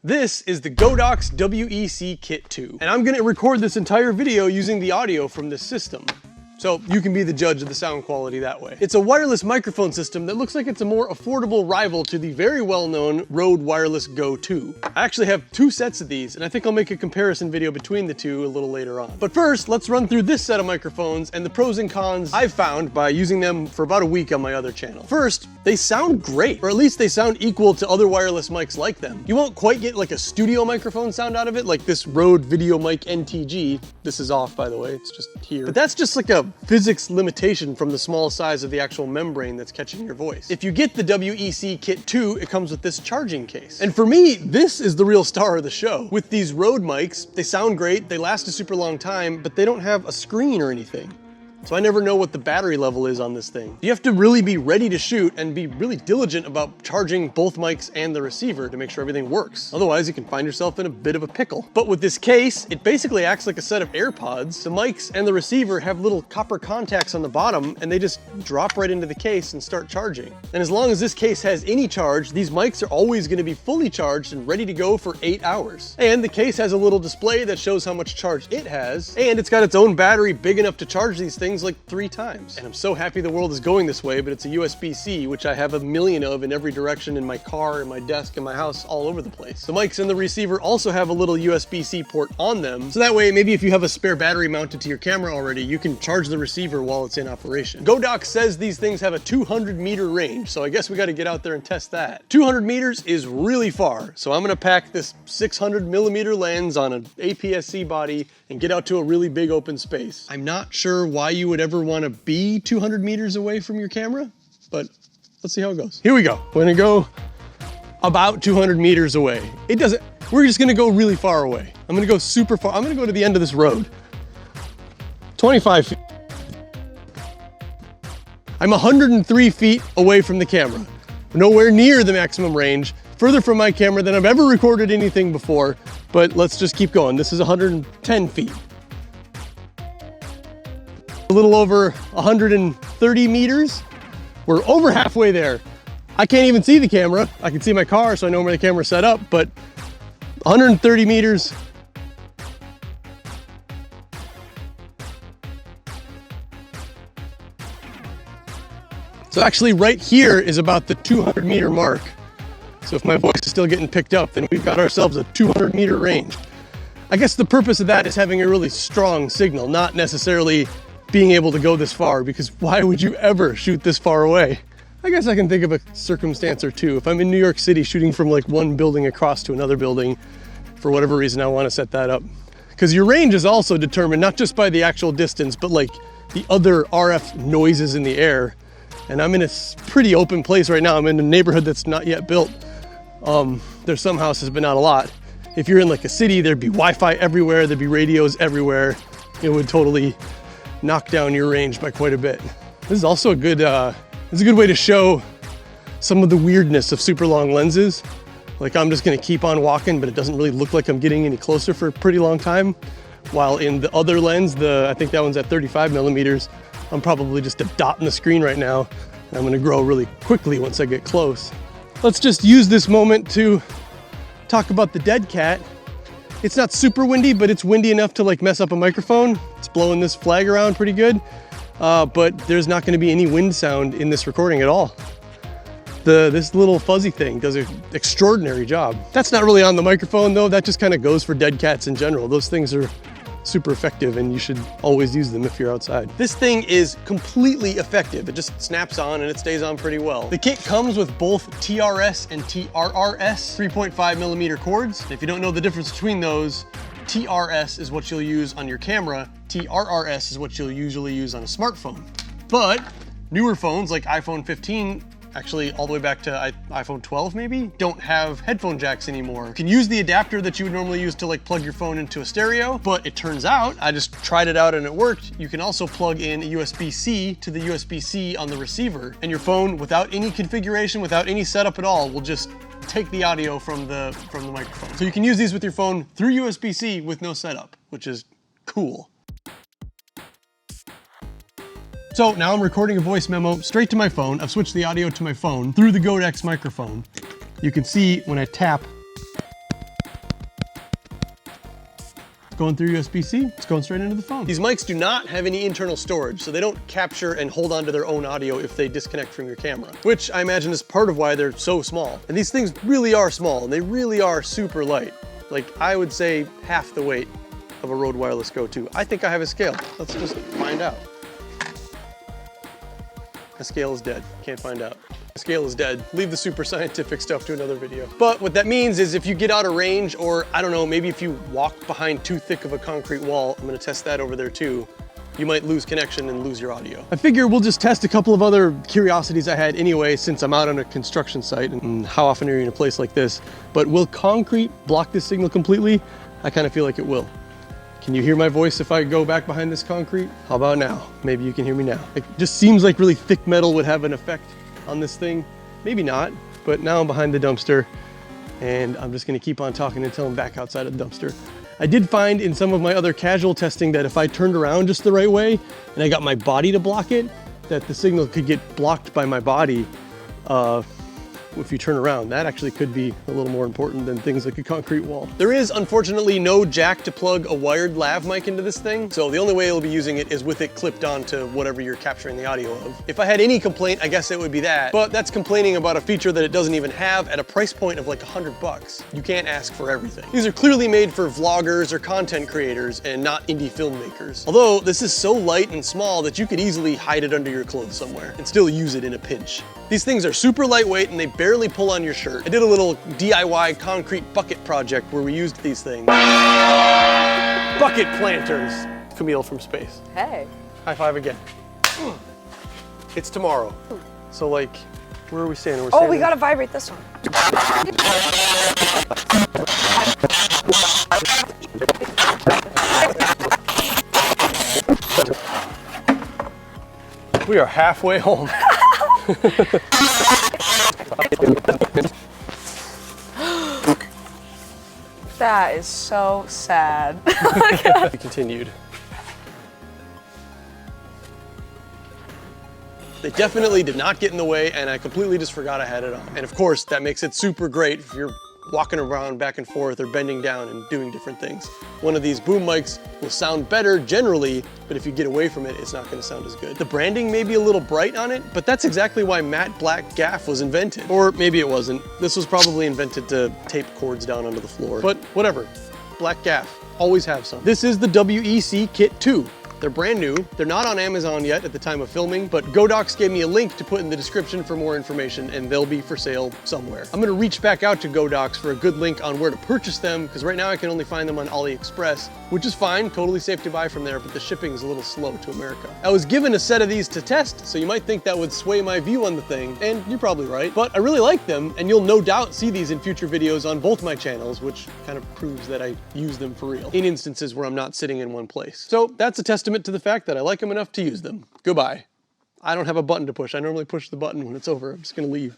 This is the Godox WEC Kit2, and I'm gonna record this entire video using the audio from this system. So you can be the judge of the sound quality that way. It's a wireless microphone system that looks like it's a more affordable rival to the very well-known Rode Wireless Go 2. I actually have two sets of these, and I think I'll make a comparison video between the two a little later on. But first, let's run through this set of microphones and the pros and cons I've found by using them for about a week on my other channel. First, they sound great, or at least they sound equal to other wireless mics like them. You won't quite get like a studio microphone sound out of it, like this Rode Video Mic NTG. This is off, by the way, it's just here. But that's just like a physics limitation from the small size of the actual membrane that's catching your voice. If you get the WEC Kit2, it comes with this charging case. And for me, this is the real star of the show. With these Rode mics, they sound great, they last a super long time, but they don't have a screen or anything. So I never know what the battery level is on this thing. You have to really be ready to shoot and be really diligent about charging both mics and the receiver to make sure everything works. Otherwise, you can find yourself in a bit of a pickle. But with this case, it basically acts like a set of AirPods. The mics and the receiver have little copper contacts on the bottom, and they just drop right into the case and start charging. And as long as this case has any charge, these mics are always gonna be fully charged and ready to go for 8 hours. And the case has a little display that shows how much charge it has, and it's got its own battery big enough to charge these things like 3 times. And I'm so happy the world is going this way, but it's a USB-C, which I have a million of in every direction in my car, in my desk, in my house, all over the place. The mics and the receiver also have a little USB-C port on them, so that way maybe if you have a spare battery mounted to your camera already, you can charge the receiver while it's in operation. Godox says these things have a 200-meter range, so I guess we got to get out there and test that. 200 meters is really far, so I'm gonna pack this 600-millimeter lens on an APS-C body and get out to a really big open space. I'm not sure why you would ever want to be 200 meters away from your camera, but let's see how it goes. Here we go. We're gonna go about 200 meters away. We're just gonna go really far away. I'm gonna go super far. I'm gonna go to the end of this road. 25 feet. I'm 103 feet away from the camera. Nowhere near the maximum range, further from my camera than I've ever recorded anything before, but let's just keep going. This is 110 feet. A little over 130 meters. We're over halfway there. I can't even see the camera. I can see my car, so I know where the camera's set up, but 130 meters. So actually right here is about the 200-meter mark. So if my voice is still getting picked up, then we've got ourselves a 200-meter range. I guess the purpose of that is having a really strong signal, not necessarily being able to go this far, because why would you ever shoot this far away? I guess I can think of a circumstance or two. If I'm in New York City shooting from like one building across to another building, for whatever reason I want to set that up. Because your range is also determined not just by the actual distance, but like the other RF noises in the air. And I'm in a pretty open place right now. I'm in a neighborhood that's not yet built. There's some houses, but not a lot. If you're in like a city, there'd be Wi-Fi everywhere, there'd be radios everywhere. It would totally knock down your range by quite a bit. This is also a good way to show some of the weirdness of super long lenses. Like I'm just gonna keep on walking, but it doesn't really look like I'm getting any closer for a pretty long time. While in the other lens, I think that one's at 35 millimeters, I'm probably just a dot in the screen right now. And I'm gonna grow really quickly once I get close. Let's just use this moment to talk about the dead cat. It's not super windy, but it's windy enough to like mess up a microphone. It's blowing this flag around pretty good, but there's not gonna be any wind sound in this recording at all. This little fuzzy thing does an extraordinary job. That's not really on the microphone though, that just kind of goes for dead cats in general. Those things are super effective and you should always use them if you're outside. This thing is completely effective. It just snaps on and it stays on pretty well. The kit comes with both TRS and TRRS 3.5 millimeter cords. If you don't know the difference between those, TRS is what you'll use on your camera, TRRS is what you'll usually use on a smartphone. But newer phones like iPhone 15, actually all the way back to iPhone 12 maybe, don't have headphone jacks anymore. You can use the adapter that you would normally use to like plug your phone into a stereo, but it turns out, I just tried it out and it worked, you can also plug in a USB-C to the USB-C on the receiver, and your phone, without any configuration, without any setup at all, will just take the audio from the microphone. So you can use these with your phone through USB-C with no setup, which is cool. So now I'm recording a voice memo straight to my phone. I've switched the audio to my phone through the Godox microphone. You can see when I tap, going through USB-C, it's going straight into the phone. These mics do not have any internal storage, so they don't capture and hold on to their own audio if they disconnect from your camera, which I imagine is part of why they're so small. And these things really are small, and they really are super light. Like, I would say half the weight of a Rode Wireless Go 2. I think I have a scale. Let's just find out. The scale is dead. Can't find out. The scale is dead. Leave the super scientific stuff to another video. But what that means is if you get out of range, or I don't know, maybe if you walk behind too thick of a concrete wall, I'm gonna test that over there too, you might lose connection and lose your audio. I figure we'll just test a couple of other curiosities I had anyway, since I'm out on a construction site, and how often are you in a place like this? But will concrete block this signal completely? I kind of feel like it will. Can you hear my voice if I go back behind this concrete? How about now? Maybe you can hear me now. It just seems like really thick metal would have an effect on this thing. Maybe not, but now I'm behind the dumpster and I'm just gonna keep on talking until I'm back outside of the dumpster. I did find in some of my other casual testing that if I turned around just the right way and I got my body to block it, that the signal could get blocked by my body if you turn around. That actually could be a little more important than things like a concrete wall. There is unfortunately no jack to plug a wired lav mic into this thing, so the only way you'll be using it is with it clipped onto whatever you're capturing the audio of. If I had any complaint, I guess it would be that, but that's complaining about a feature that it doesn't even have at a price point of like $100. You can't ask for everything. These are clearly made for vloggers or content creators and not indie filmmakers. Although this is so light and small that you could easily hide it under your clothes somewhere and still use it in a pinch. These things are super lightweight and they barely pull on your shirt. I did a little DIY concrete bucket project where we used these things. Bucket planters. Camille from space. Hey. High five again. It's tomorrow. So like, where are we standing? We gotta vibrate this one. We are halfway home. That is so sad. We continued. They definitely did not get in the way, and I completely just forgot I had it on. And of course, that makes it super great if you're walking around back and forth or bending down and doing different things. One of these boom mics will sound better generally, but if you get away from it, it's not going to sound as good. The branding may be a little bright on it, but that's exactly why matte black gaff was invented. Or maybe it wasn't. This was probably invented to tape cords down onto the floor. But whatever, black gaff, always have some. This is the WEC Kit2. They're brand new. They're not on Amazon yet at the time of filming, but Godox gave me a link to put in the description for more information, and they'll be for sale somewhere. I'm gonna reach back out to Godox for a good link on where to purchase them, because right now I can only find them on AliExpress, which is fine, totally safe to buy from there, but the shipping is a little slow to America. I was given a set of these to test, so you might think that would sway my view on the thing, and you're probably right, but I really like them, and you'll no doubt see these in future videos on both my channels, which kind of proves that I use them for real, in instances where I'm not sitting in one place. So that's a testament to the fact that I like them enough to use them. Goodbye. I don't have a button to push. I normally push the button when it's over. I'm just gonna leave.